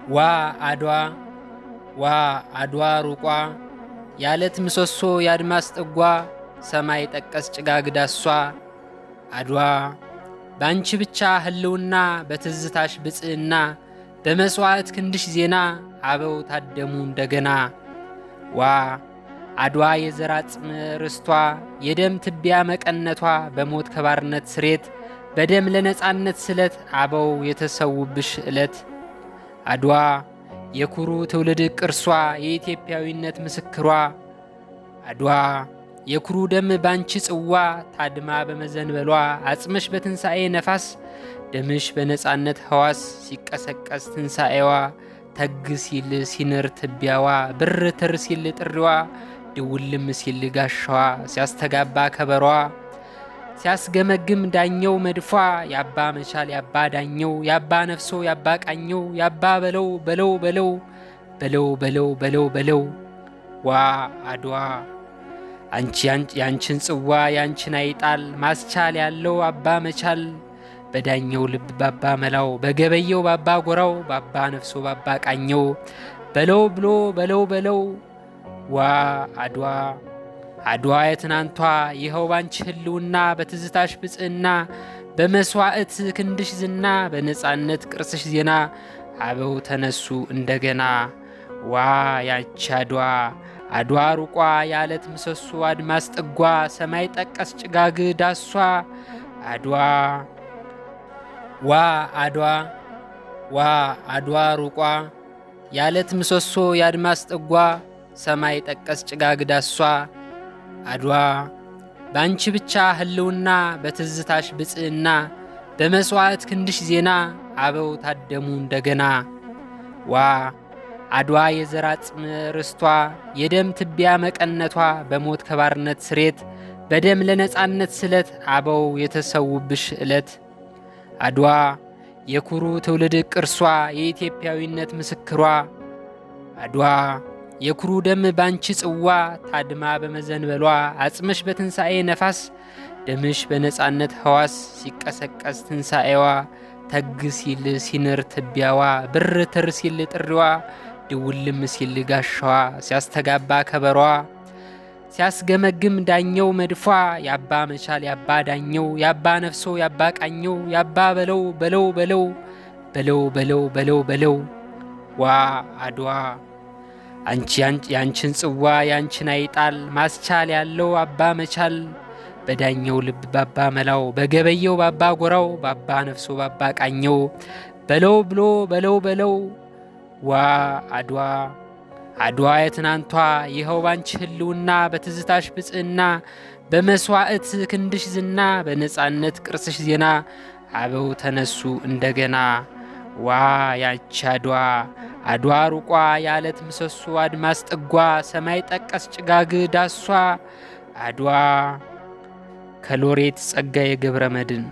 ዋ አድዋ ዋ አድዋ ሩቋ ያለት ምሰሶ ያድማስ ጥጓ ሰማይ ጠቀስ ጭጋግ ዳሷ አድዋ ባንቺ ብቻ ህልውና በትዝታሽ ብጽዕና በመስዋዕት ክንድሽ ዜና አበው ታደሙ እንደገና። ዋ አድዋ የዘር አጽም ርስቷ የደም ትቢያ መቀነቷ በሞት ከባርነት ስሬት በደም ለነጻነት ስለት አበው የተሰውብሽ ዕለት። አድዋ የኩሩ ትውልድ ቅርሷ የኢትዮጵያዊነት ምስክሯ አድዋ የኩሩ ደም ባንቺ ጽዋ ታድማ በመዘንበሏ አጽምሽ በትንሣኤ ነፋስ ደምሽ በነጻነት ሐዋስ ሲቀሰቀስ ትንሣኤዋ ተግ ሲል ሲንር ትቢያዋ ብር ትር ሲል ጥሪዋ ድውልም ሲል ጋሻዋ ሲያስተጋባ ከበሯ ሲያስገመግም ዳኘው መድፏ ያባ መቻል ያባ ዳኘው ያባ ነፍሶ ያባ ቃኘው ያባ በለው በለው በለው በለው በለው በለው በለው። ዋ አድዋ አንቺ ያንቺን ጽዋ ያንቺን አይጣል ማስቻል ያለው አባ መቻል በዳኘው ልብ ባባ መላው በገበየው ባባ ጎራው ባባ ነፍሶ ባባ ቃኘው በለው ብሎ በለው በለው። ዋ አድዋ አድዋ የትናንቷ ይኸው ባንቺ ህልውና በትዝታሽ ብጽዕና በመስዋዕት ክንድሽ ዝና በነጻነት ቅርስሽ ዜና አበው ተነሱ እንደገና። ዋ ያቺ አድዋ አድዋ ሩቋ ያለት ምሰሶ አድማስ ጥጓ ሰማይ ጠቀስ ጭጋግ ዳሷ አድዋ ዋ አድዋ ዋ አድዋ ሩቋ ያለት ምሰሶ ያድማስ ጥጓ ሰማይ ጠቀስ ጭጋግ ዳሷ አድዋ ባንቺ ብቻ ህልውና በትዝታሽ ብጽዕና በመስዋዕት ክንድሽ ዜና አበው ታደሙ እንደገና። ዋ አድዋ የዘር አጽም ርስቷ የደም ትቢያ መቀነቷ በሞት ከባርነት ስሬት በደም ለነጻነት ስለት አበው የተሰውብሽ ዕለት። አድዋ የኩሩ ትውልድ ቅርሷ የኢትዮጵያዊነት ምስክሯ አድዋ የኩሩ ደም ባንቺ ጽዋ ታድማ በመዘንበሏ አጽምሽ በትንሣኤ ነፋስ ደምሽ በነጻነት ሐዋስ ሲቀሰቀስ ትንሣኤዋ ተግ ሲል ሲንር ትቢያዋ ብር ትር ሲል ጥሪዋ ድውልም ሲል ጋሻዋ ሲያስተጋባ ከበሯ ሲያስገመግም ዳኘው መድፏ ያባ መቻል ያባ ዳኘው ያባ ነፍሶ ያባ ቃኘው ያባ በለው በለው በለው በለው በለው በለው በለው። ዋ አድዋ አንቺ ያንቺን ጽዋ ያንቺን አይጣል ማስቻል ያለው አባ መቻል በዳኘው ልብ ባባ መላው በገበየው ባባ ጎራው ባባ ነፍሶ ባባ ቃኘው በለው ብሎ በለው በለው። ዋ አድዋ አድዋ የትናንቷ ይኸው ባንቺ ህልውና በትዝታሽ ብጽዕና በመስዋዕት ክንድሽ ዝና በነጻነት ቅርስሽ ዜና አበው ተነሱ እንደገና። ዋ ያቺ አድዋ አድዋ ሩቋ ያለት ምሰሶ አድማስ ጥጓ ሰማይ ጠቀስ ጭጋግ ዳሷ አድዋ ከሎሬት ጸጋዬ ገብረ መድኅን